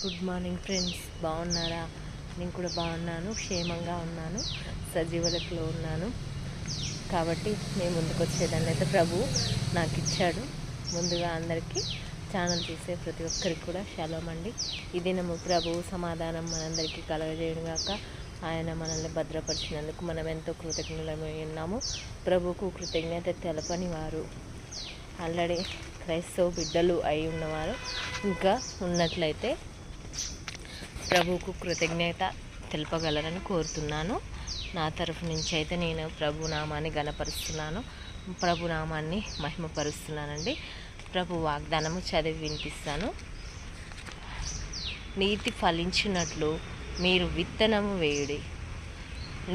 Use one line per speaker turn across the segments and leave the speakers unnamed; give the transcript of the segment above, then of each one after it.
Good morning friends, బాగున్నారా? నేను కూడా బాగున్నాను, క్షేమంగా ఉన్నాను, సజీవులకులో ఉన్నాను. కాబట్టి మేము ముందుకు వచ్చేదాన్ని అయితే ప్రభు నాకు ఇచ్చాడు. ముందుగా అందరికీ ఛానల్ చూసే ప్రతి ఒక్కరికి కూడా షలోమ్ అండి. ఈ దినము ప్రభు సమాధానం మనందరికీ కలగజేయగాక. ఆయన మనల్ని భద్రపరిచినందుకు మనం ఎంతో కృతజ్ఞులమై ఉన్నాము. ప్రభుకు కృతజ్ఞత తెలపని వారు, ఆల్రెడీ క్రైస్తవ బిడ్డలు అయి ఉన్నవారు ఇంకా ఉన్నట్లయితే ప్రభువుకు కృతజ్ఞత తెలుపగలరని కోరుతున్నాను. నా తరఫు నుంచి అయితే నేను ప్రభు నామాన్ని గణపరుస్తున్నాను, ప్రభు నామాన్ని మహిమపరుస్తున్నానండి. ప్రభు వాగ్దానము చదివి వినిపిస్తాను. నీతి ఫలించినట్లు మీరు విత్తనము వేయుడి.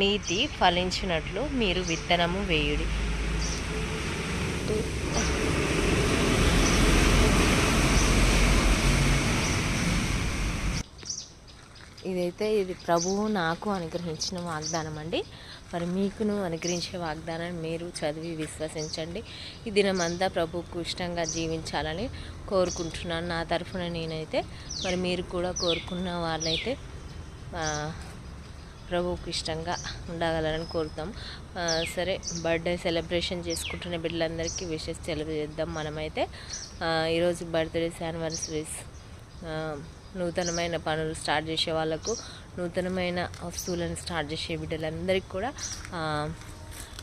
నీతి ఫలించినట్లు మీరు విత్తనము వేయుడి. ఇది ప్రభువు నాకు అనుగ్రహించిన వాగ్దానం అండి. మరి మీకును అనుగ్రహించే వాగ్దానాన్ని మీరు చదివి విశ్వసించండి. ఈ దినమంతా ప్రభువుకు ఇష్టంగా జీవించాలని కోరుకుంటున్నాను నా తరఫున నేనైతే. మరి మీరు కూడా కోరుకున్న వాళ్ళైతే ప్రభువుకు ఇష్టంగా ఉండగలరని కోరుతాం. సరే, బర్త్డే సెలబ్రేషన్ చేసుకుంటున్న బిడ్డలందరికీ విషెస్ తెలియజేద్దాం. మనమైతే ఈరోజు బర్త్డేస్, యానివర్సరీస్, నూతనమైన పనులు స్టార్ట్ చేసే వాళ్ళకు, నూతనమైన వస్తువులను స్టార్ట్ చేసే బిడ్డలందరికీ కూడా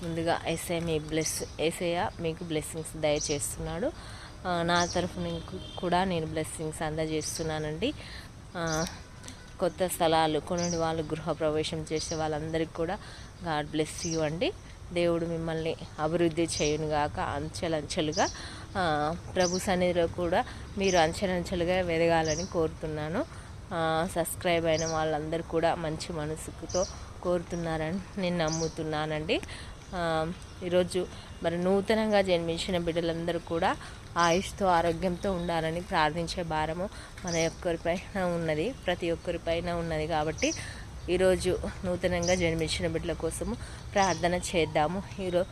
ముందుగా ఏసయ్య మీకు బ్లెస్సింగ్స్ దయచేస్తున్నాడు. నా తరఫు కూడా నేను బ్లెస్సింగ్స్ అందజేస్తున్నానండి. కొత్త స్థలాలు కొనుడి వాళ్ళు, గృహప్రవేశం చేసే వాళ్ళందరికీ కూడా గాడ్ బ్లెస్ యూ అండి. దేవుడు మిమ్మల్ని అభివృద్ధి చేయునుగాక. అంచెలంచెలుగా ప్రభు సన్నిధిలో కూడా మీరు అంచెలంచెలుగా ఎదగాలని కోరుతున్నాను. సబ్స్క్రైబ్ అయిన వాళ్ళందరూ కూడా మంచి మనసుతో కోరుతున్నారని నేను నమ్ముతున్నానండి. ఈరోజు మరి నూతనంగా జన్మించిన బిడ్డలందరూ కూడా ఆయుష్తో, ఆరోగ్యంతో ఉండాలని ప్రార్థించే భారము మన ఒక్కరిపైన ఉన్నది, ప్రతి ఒక్కరిపైన ఉన్నది. కాబట్టి ఈరోజు నూతనంగా జన్మించిన బిడ్డల కోసము ప్రార్థన చేద్దాము. ఈరోజు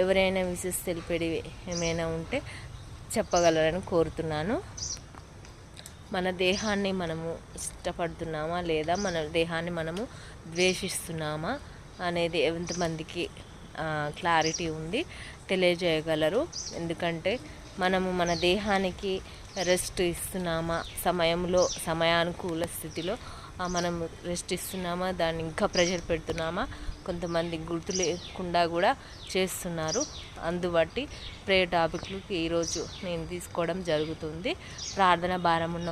ఎవరైనా విషెస్ తెలిపేది ఏమైనా ఉంటే చెప్పగలరని కోరుతున్నాను. మన దేహాన్ని మనము ఇష్టపడుతున్నామా లేదా మన దేహాన్ని మనము ద్వేషిస్తున్నామా అనేది ఎంతమందికి క్లారిటీ ఉంది తెలియజేయగలరు. ఎందుకంటే మనము మన దేహానికి రెస్ట్ ఇస్తున్నామా, సమయానుకూల స్థితిలో మనం రెస్ట్ ఇస్తున్నామా, దాన్ని ఇంకా ప్రెషర్ పెడుతున్నామా, కొంతమంది గుర్తు లేకుండా కూడా చేస్తున్నారు. అందుబట్టి ప్రేయర్ టాపిక్లు ఈరోజు నేను తీసుకోవడం జరుగుతుంది. ప్రార్థన భారం ఉన్న